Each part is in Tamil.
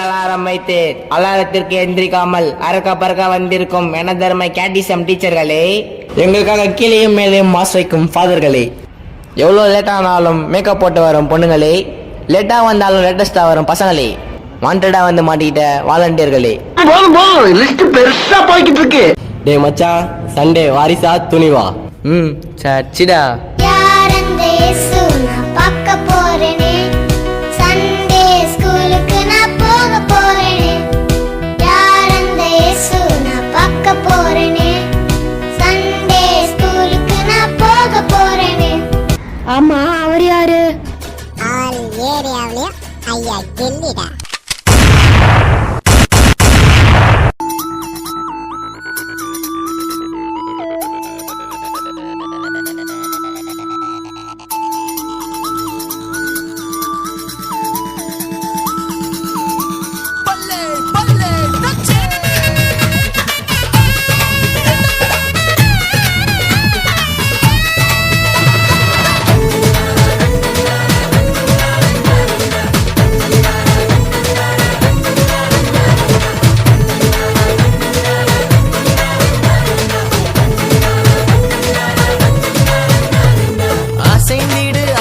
அலாரம் வைத்தேன். அலாரத்திற்கு எந்திரிக்காமல் அறக்க பறக்க வந்திருக்கும் எனதர்மை கேட்டிசம் டீச்சர்களே, எங்களுக்காக கீழேயும் மேலேயும் மாஸ் வைக்கும் ஃபாதர்களே, எவ்வளோ லேட்டானாலும் மேக்கப் போட்டு வரும் பொண்ணுங்களே, லேட்டாக வந்தாலும் லேட்டஸ்டாக வரும் பசங்களே, வாண்டடாக வந்து மாட்டிக்கிட்ட வாலண்டியர்களே, பெருசா போய்கிட்டு இருக்கு. டே மச்சான், சண்டே வாரிசா துணிவா? சச்சிடா. ஆமா, அவர் யாரு? ஆல் ஏரியாவிலயும் ஐயா கெல்லிடா.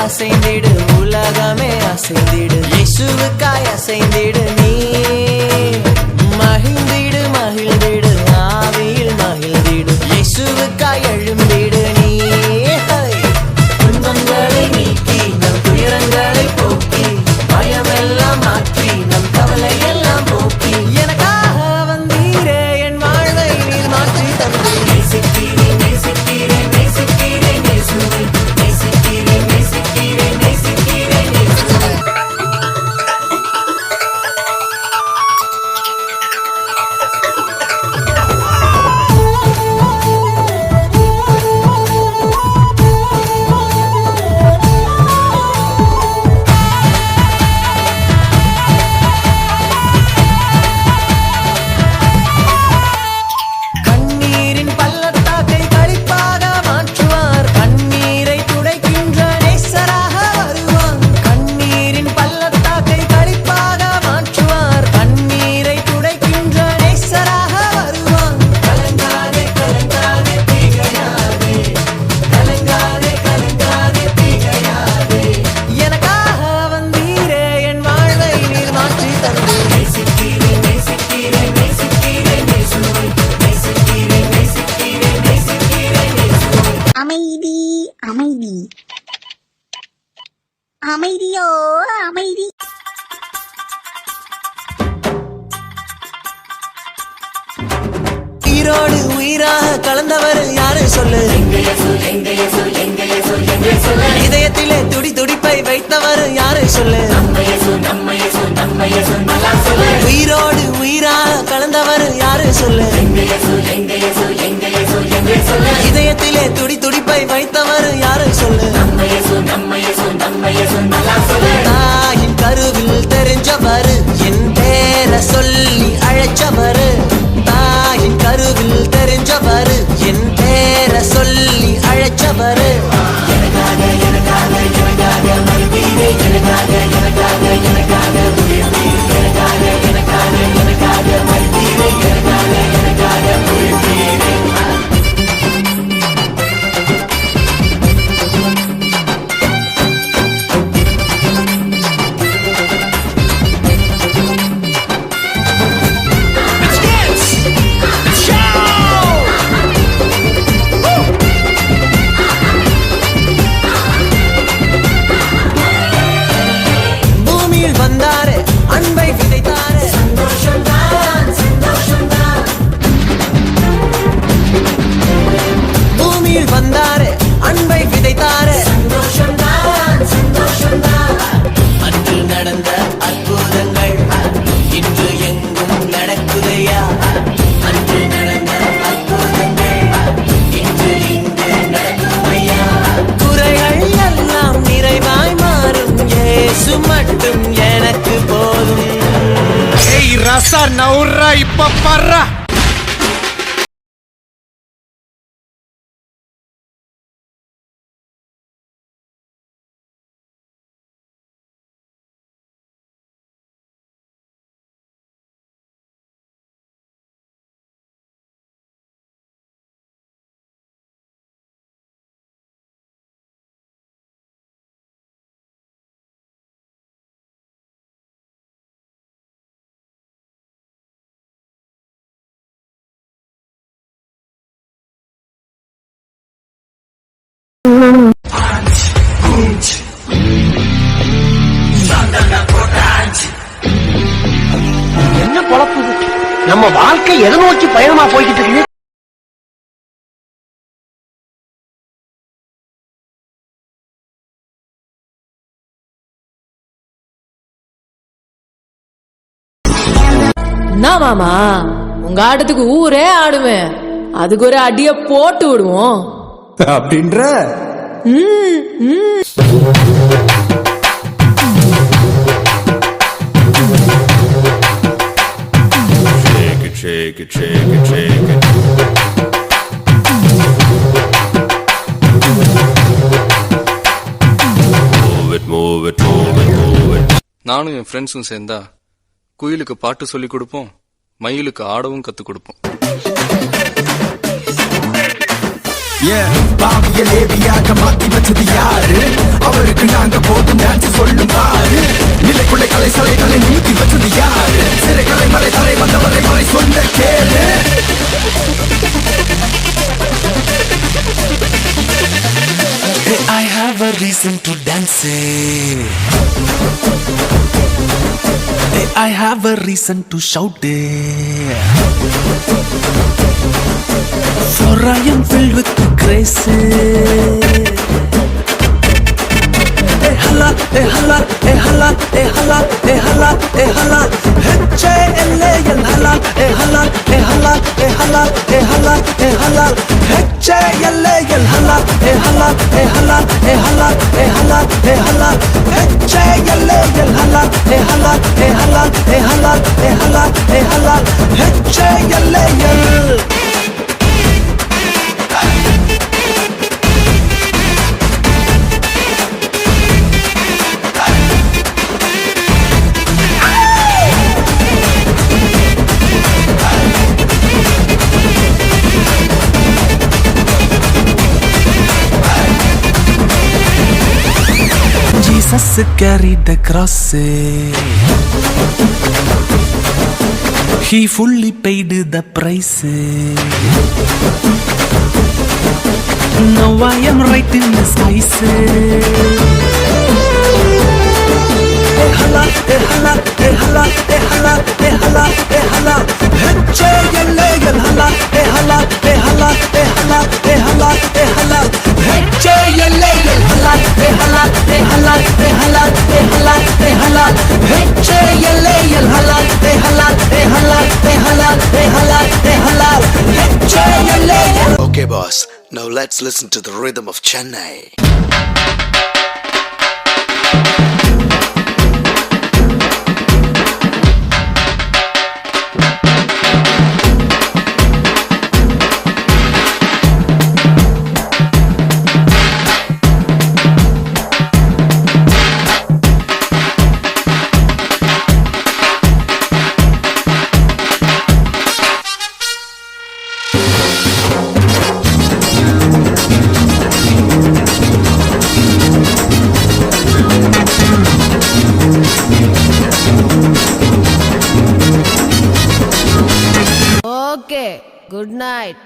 அசைந்திடு உலகமே அசைந்திடு, இயேசுவுக்காய் அசைந்திடு நீ. மகிழ்ந்திடு மகிழ்ந்திடு ஆவியில் மகிழ்ந்திடு, இயேசுவுக்காய் எழும்பிடு நீ. துன்பங்களை நீக்கி நம் துயரங்களை போக்கி, பயமெல்லாம் மாற்றி நம் கவலை எல்லாம் போக்கி, எனக்காக வந்தீரே என் வாழ்வை நீர் மாற்றி தந்து. நேசிக்கிறேன் நேசிக்கிறேன் நேசிக்கிறேன் இயேசுவை, நேசிக்கிறேன் நேசிக்கிறேன் நேசிக்கிறேன் இயேசுவை. கண்ணீரின் பள்ளத்தாக்கை களிப்பாக மாற்றுவார், கண்ணீரை துடைக்கின்ற நேசராக வருவார். கண்ணீரின் பள்ளத்தாக்கை களிப்பாக மாற்றுவார், கண்ணீரை துடைக்கின்ற நேசராக வருவார். கலங்காதே கலங்காதே திகையாதே, கலங்காதே கலங்காதே திகையாதே, எனக்காக வந்தீரே என் வாழ்வை நீர் மாற்றி தந்து. நேசிக்கிறேன் நேசிக்கிறேன் நேசிக்கிறேன் இயேசுவை, நேசிக்கிறேன் நேசிக்கிறேன் நேசிக்கிறேன் இயேசுவை. அமைதி அமைதி அமைதியோ அமைதி. உயிரோடு உயிராக கலந்தவர் யாரு சொல்லு? இதயத்திலே துடி துடிப்பை வைத்தவர் யாரு சொல்லு? உயிரோடு உயிராக கலந்தவர் யாரு சொல்லு? இதயத்திலே துடி துடிப்பை வைத்தவர் யாரு சொல்லு? தாயின் கருவில் தெரிஞ்சவர், என் பேர சொல்லி அழைச்சவர். தாயின் கருவில் தெரிஞ்சவர், என் பேர சொல்லி அழைச்சவர். எனக்காக எனக்காக எனக்காக மறுபீரே, எனக்காக எனக்காக எனக்காக உயிர்ப்பீர், எனக்காக எனக்காக எனக்காக மறுபீரே, எனக்காக எனக்காக உயிர்ப்பீரே. பூமியில் வந்தாரே, அன்பை விதைத்தாரே, சந்தோஷம்தான் சந்தோஷம்தான். பூமியில் வந்தாரே, அன்பை விதைத்தாரே, சந்தோஷம்தான் சந்தோஷம்தான். அன்று நடந்த அற்புதங்கள் இன்று எங்கும் நடக்குதையா? அன்று நடந்த அற்புதங்கள் இன்று இங்கு நடக்குதையா? குறைகள் எல்லாம் நிறைவாய் மாறும், இயேசு மட்டும் எனக்கு போதும். ஏய் ரசா நவுரா இப்ப பர்றா. நம்ம வாழ்க்கை எதை நோக்கி பயணமா போய்கிட்டு இருக்கு? என்ன மாமா உங்க ஆட்டத்துக்கு ஊரே ஆடுமே, அதுக்கு ஒரு அடிய போட்டு விடுவோம் அப்படின்ற Shake it, shake it, shake it. Move it, move it, move it, move it. நானும் என் ஃப்ரெண்ட்ஸும் சேர்ந்தா குயிலுக்கு பாட்டு சொல்லி கொடுப்போம், மயிலுக்கு ஆடவும் கத்து கொடுப்போம். பாவியலேவியாக மாத்தி வச்சது யாரு? அவருக்கு நாங்க போதும் டான்ஸ் சொல்லும் பாரு. நிலைக்குள்ள கலை சலைகளை நீட்டி வச்சது யாரு? சிறைகளை மலை தலை வந்தவரை மலை சொல்ல கேளு. Hey, I have a reason to dance. Hey, I have a reason to shout it. For I am filled with grace. Hey hala, hey hala, hey hala, hey hala, hey hala, hey hala. H-A-L-A-L hala, hey hala, hey hala, hey hala, hey hala, hey hala. H-A-L-A-L hala, hey hala, hey hala, hey hala, hey hala, hey hala. H-A-L-A-L hala, hey hala, hey hala, hey hala, hey hala, hey hala. H-A-L-A-L. Jesus carried the cross. He fully paid the price. Now I am right in His eyes. Hey hala, hey hala, hey hala, hey hala, hey hala, hey hala. H-A-L-A-L hala, hey hala, hey hala, hey hala, hey hala, hey hala. H-A-L-A-L hala, hey hala, hey hala, hey hala, hey hala, hey hala. H-A-L-A-L hala, hey hala, hey hala, hey hala, hey hala, hey hala. H-A-L-A-L. Okay, boss. Now let's listen to the rhythm of Chennai. Okay, good night.